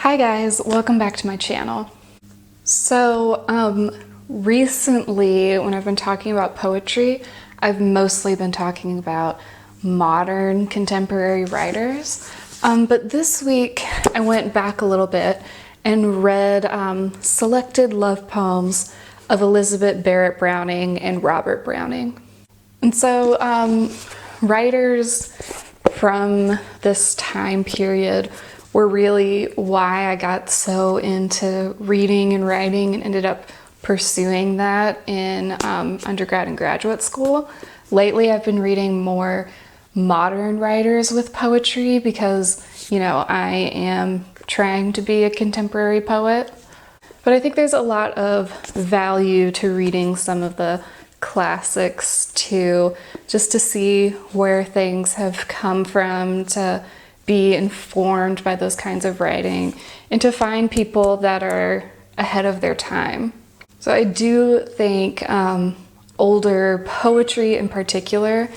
Hi guys, welcome back to my channel. So recently when I've been talking about poetry, I've mostly been talking about modern contemporary writers. But this week I went back a little bit and read selected love poems of Elizabeth Barrett Browning and Robert Browning. And so writers from this time period were really why I got so into reading and writing and ended up pursuing that in undergrad and graduate school. Lately I've been reading more modern writers with poetry because, you know, I am trying to be a contemporary poet. But I think there's a lot of value to reading some of the classics too, just to see where things have come from, to be informed by those kinds of writing, and to find people that are ahead of their time. So I do think older poetry in particular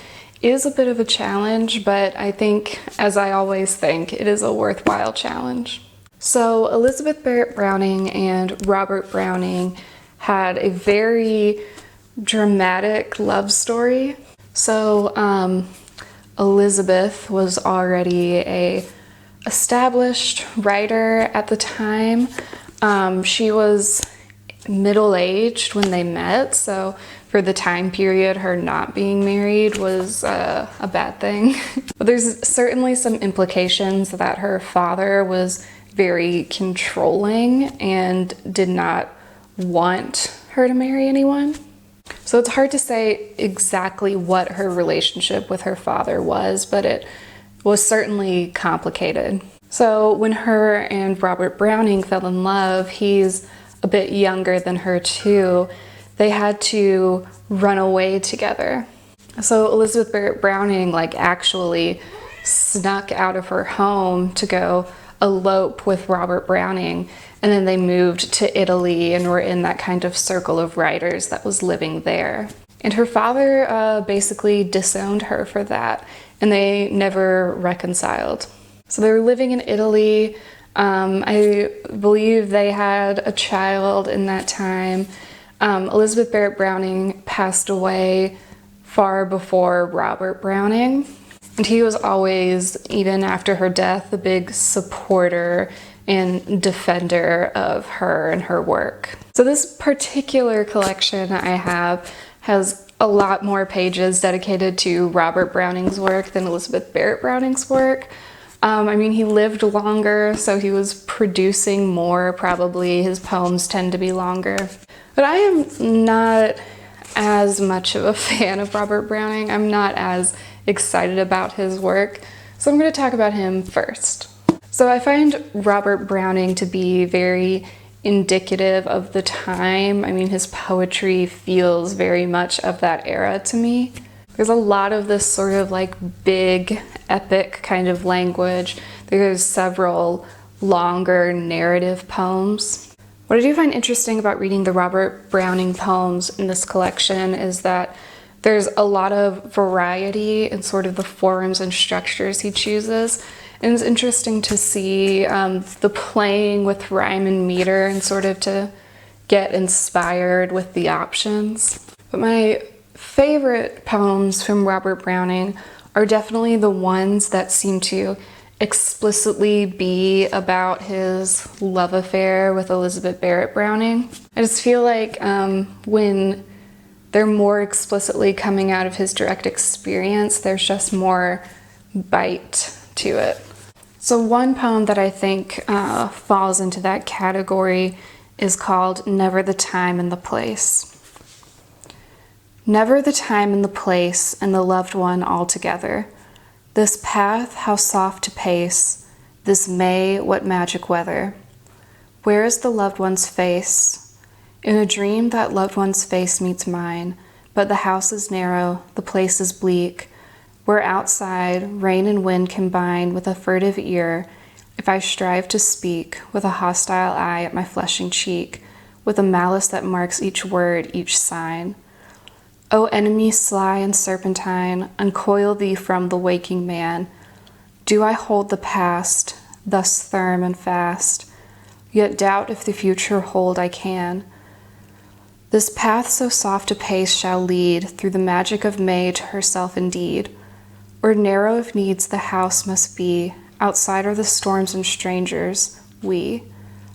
is a bit of a challenge, but I think, as I always think, it is a worthwhile challenge. So Elizabeth Barrett Browning and Robert Browning had a very dramatic love story. So Elizabeth was already a established writer at the time. She was middle-aged when they met, so for the time period, her not being married was a bad thing. But there's certainly some implications that her father was very controlling and did not want her to marry anyone. So it's hard to say exactly what her relationship with her father was, but it was certainly complicated. So when her and Robert Browning fell in love, he's a bit younger than her too. They had to run away together. So Elizabeth Barrett Browning actually snuck out of her home to go elope with Robert Browning, and then they moved to Italy and were in that kind of circle of writers that was living there. And her father basically disowned her for that, and they never reconciled. So they were living in Italy. I believe they had a child in that time. Elizabeth Barrett Browning passed away far before Robert Browning. And he was always, even after her death, a big supporter and defender of her and her work. So this particular collection I have has a lot more pages dedicated to Robert Browning's work than Elizabeth Barrett Browning's work. I mean, he lived longer, so he was producing more, probably. His poems tend to be longer. But I am not as much of a fan of Robert Browning. I'm not as excited about his work, so I'm going to talk about him first. So I find Robert Browning to be very indicative of the time. I mean, his poetry feels very much of that era to me. There's a lot of this sort of big, epic kind of language. There's several longer narrative poems. What I do find interesting about reading the Robert Browning poems in this collection is that there's a lot of variety in sort of the forms and structures he chooses. And it's interesting to see the playing with rhyme and meter and sort of to get inspired with the options. But my favorite poems from Robert Browning are definitely the ones that seem to explicitly be about his love affair with Elizabeth Barrett Browning. I just feel like when they're more explicitly coming out of his direct experience, there's just more bite to it. So one poem that I think falls into that category is called Never the Time and the Place. Never the time and the place and the loved one altogether. This path, how soft to pace, this May, what magic weather. Where is the loved one's face? In a dream that loved one's face meets mine, but the house is narrow, the place is bleak. Where outside, rain and wind combine with a furtive ear, if I strive to speak, with a hostile eye at my flushing cheek, with a malice that marks each word, each sign. O enemy sly and serpentine, uncoil thee from the waking man. Do I hold the past, thus firm and fast, yet doubt if the future hold I can. This path so soft a pace shall lead through the magic of May to herself indeed, or narrow if needs the house must be, outside are the storms and strangers, we.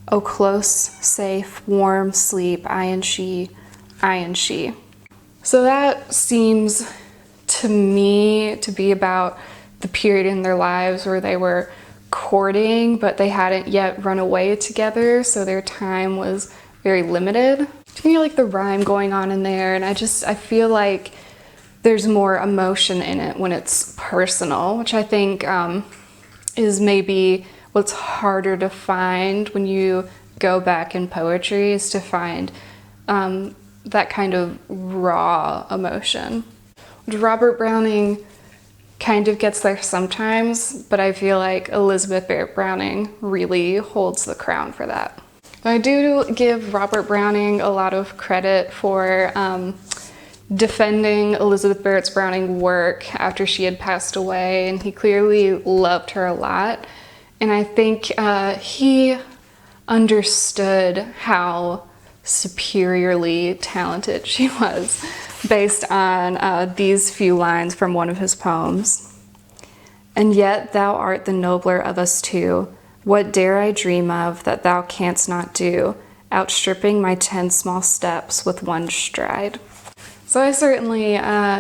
Oh, close, safe, warm sleep, I and she, I and she. So that seems to me to be about the period in their lives where they were courting, but they hadn't yet run away together, so their time was very limited. You know, like the rhyme going on in there, and I feel like there's more emotion in it when it's personal, which I think is maybe what's harder to find when you go back in poetry, is to find that kind of raw emotion. Robert Browning kind of gets there sometimes, but I feel like Elizabeth Barrett Browning really holds the crown for that. I do give Robert Browning a lot of credit for defending Elizabeth Barrett Browning's work after she had passed away, and he clearly loved her a lot. And I think he understood how superiorly talented she was based on these few lines from one of his poems. And yet thou art the nobler of us two. What dare I dream of that thou canst not do, outstripping my 10 small steps with one stride? So I certainly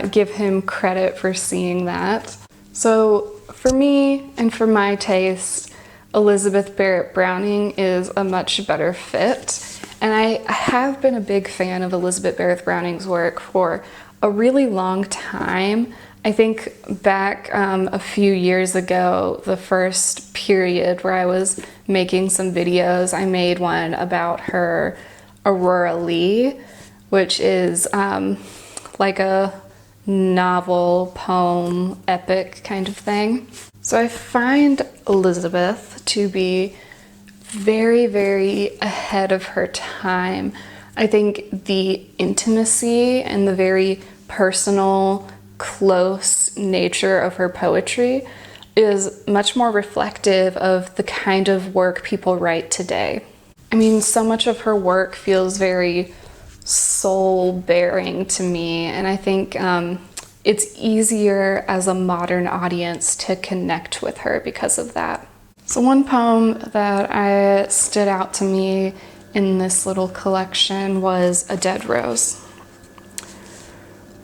give him credit for seeing that. So for me and for my taste, Elizabeth Barrett Browning is a much better fit. And I have been a big fan of Elizabeth Barrett Browning's work for a really long time. I think back a few years ago, the first period where I was making some videos, I made one about her Aurora Leigh, which is like a novel, poem, epic kind of thing. So I find Elizabeth to be very, very ahead of her time. I think the intimacy and the very personal, close nature of her poetry is much more reflective of the kind of work people write today. I mean, so much of her work feels very soul-bearing to me, and I think it's easier as a modern audience to connect with her because of that. So one poem that stood out to me in this little collection was A Dead Rose.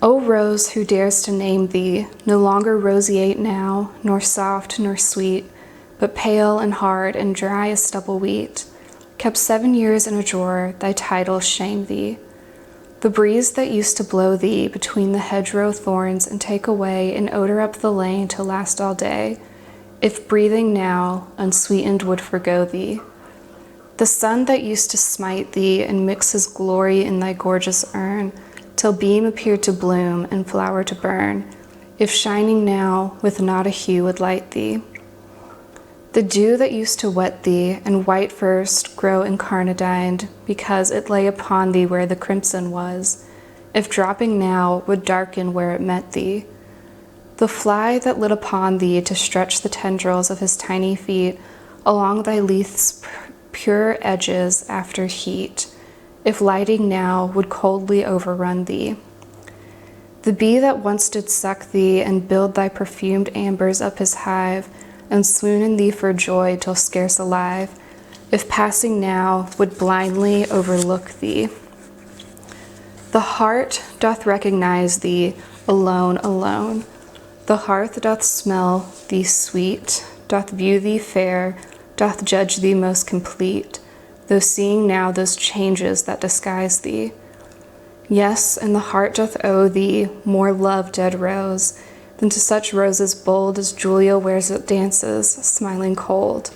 O rose, who dares to name thee, no longer roseate now, nor soft nor sweet, but pale and hard and dry as stubble wheat, kept 7 years in a drawer, thy title shame thee. The breeze that used to blow thee between the hedgerow thorns and take away an odor up the lane to last all day, if breathing now, unsweetened would forgo thee. The sun that used to smite thee and mix his glory in thy gorgeous urn, till beam appeared to bloom and flower to burn, if shining now with not a hue would light thee. The dew that used to wet thee and white first grow incarnadined, because it lay upon thee where the crimson was, if dropping now would darken where it met thee. The fly that lit upon thee to stretch the tendrils of his tiny feet along thy leaf's pure edges after heat, if lighting now would coldly overrun thee. The bee that once did suck thee and build thy perfumed ambers up his hive, and swoon in thee for joy till scarce alive, if passing now would blindly overlook thee. The heart doth recognize thee, alone, alone. The hearth doth smell thee sweet, doth view thee fair, doth judge thee most complete, though seeing now those changes that disguise thee. Yes, and the heart doth owe thee more love, dead rose, than to such roses bold as Julia wears at dances, smiling cold,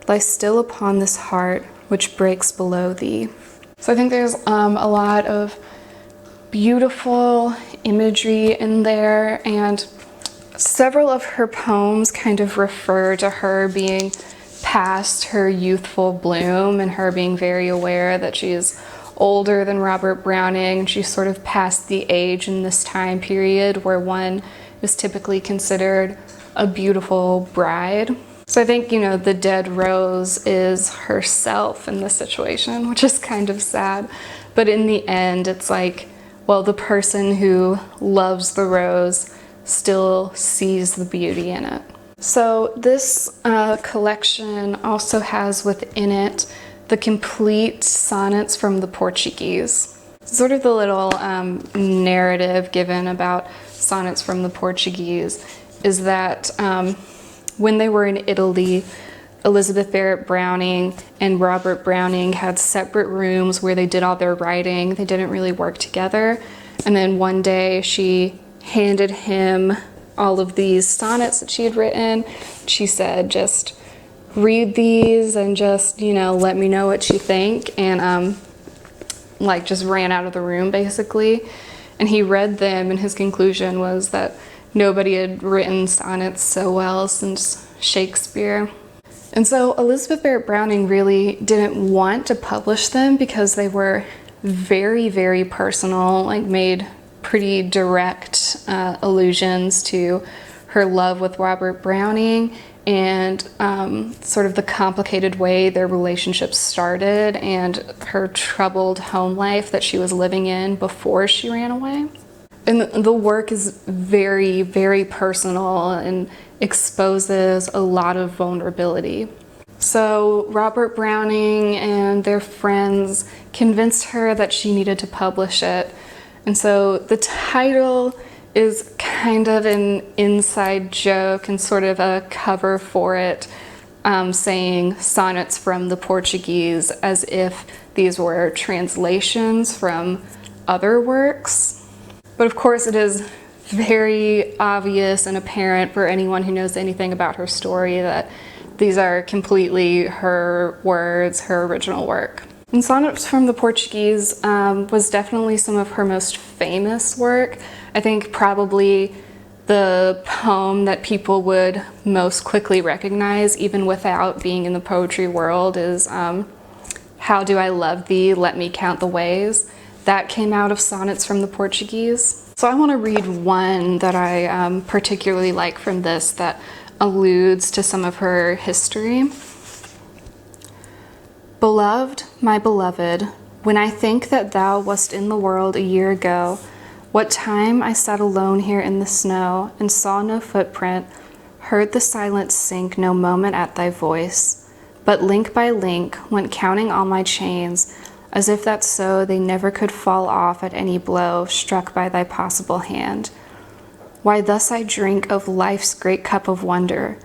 lie still upon this heart which breaks below thee. So I think there's a lot of beautiful imagery in there, and several of her poems kind of refer to her being past her youthful bloom and her being very aware that she's older than Robert Browning. She's sort of past the age in this time period where one is typically considered a beautiful bride. So I think, you know, the dead rose is herself in this situation, which is kind of sad. But in the end, it's like, well, the person who loves the rose still sees the beauty in it. So this collection also has within it the complete sonnets from the Portuguese. Sort of the little narrative given about sonnets from the Portuguese is that when they were in Italy, Elizabeth Barrett Browning and Robert Browning had separate rooms where they did all their writing. They didn't really work together. And then one day she handed him all of these sonnets that she had written. She said, just read these and just, you know, let me know what you think. And like just ran out of the room basically. And he read them and his conclusion was that nobody had written sonnets so well since Shakespeare. And so Elizabeth Barrett Browning really didn't want to publish them because they were very, very personal, like made pretty direct allusions to her love with Robert Browning and sort of the complicated way their relationship started and her troubled home life that she was living in before she ran away. And the work is very, very personal and exposes a lot of vulnerability. So Robert Browning and their friends convinced her that she needed to publish it. And so the title is kind of an inside joke and sort of a cover for it, saying Sonnets from the Portuguese, as if these were translations from other works. But of course it is very obvious and apparent for anyone who knows anything about her story that these are completely her words, her original work. And Sonnets from the Portuguese was definitely some of her most famous work. I think probably the poem that people would most quickly recognize, even without being in the poetry world, is How Do I Love Thee, Let Me Count the Ways. That came out of Sonnets from the Portuguese. So I want to read one that I particularly like from this that alludes to some of her history. Beloved, my beloved, when I think that thou wast in the world a year ago, what time I sat alone here in the snow and saw no footprint, heard the silence sink no moment at thy voice, but link by link went counting all my chains, as if that so they never could fall off at any blow struck by thy possible hand. Why thus I drink of life's great cup of wonder,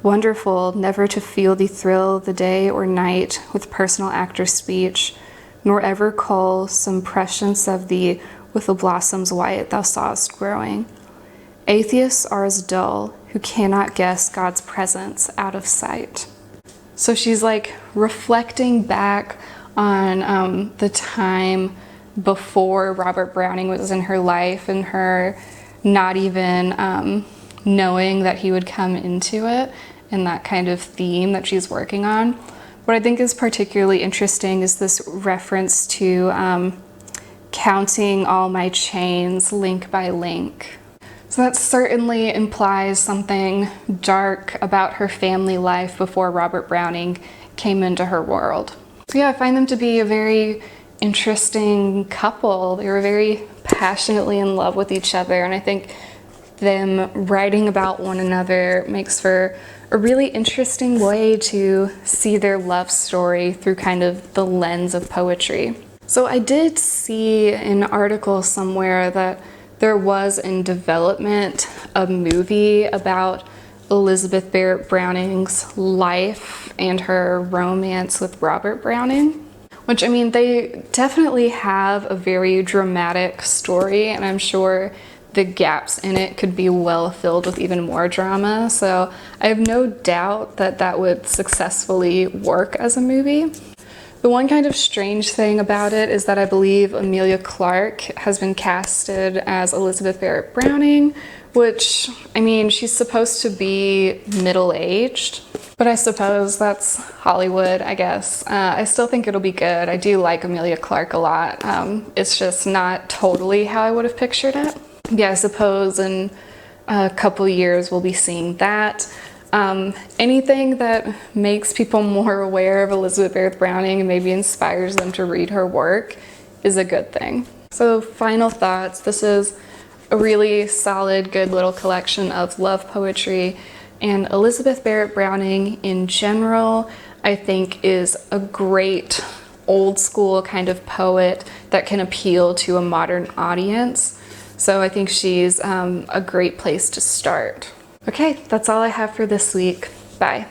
wonderful never to feel thee thrill the day or night with personal act or speech, nor ever cull some prescience of thee with the blossoms white thou sawest growing. Atheists are as dull who cannot guess God's presence out of sight. So she's like reflecting back on the time before Robert Browning was in her life and her not even knowing that he would come into it and that kind of theme that she's working on. What I think is particularly interesting is this reference to counting all my chains link by link. So that certainly implies something dark about her family life before Robert Browning came into her world. So yeah, I find them to be a very interesting couple. They were very passionately in love with each other, and I think them writing about one another makes for a really interesting way to see their love story through kind of the lens of poetry. So I did see an article somewhere that there was in development a movie about Elizabeth Barrett Browning's life and her romance with Robert Browning, which, I mean, they definitely have a very dramatic story, and I'm sure the gaps in it could be well filled with even more drama. So I have no doubt that that would successfully work as a movie. The one kind of strange thing about it is that I believe Emilia Clarke has been casted as Elizabeth Barrett Browning, which, I mean, she's supposed to be middle-aged, but I suppose that's Hollywood, I guess. I still think it'll be good. I do like Emilia Clarke a lot. It's just not totally how I would have pictured it. Yeah, I suppose in a couple years we'll be seeing that. Anything that makes people more aware of Elizabeth Barrett Browning and maybe inspires them to read her work is a good thing. So final thoughts. This is a really solid, good little collection of love poetry, and Elizabeth Barrett Browning in general, I think, is a great old school kind of poet that can appeal to a modern audience. So I think she's a great place to start. Okay, that's all I have for this week. Bye.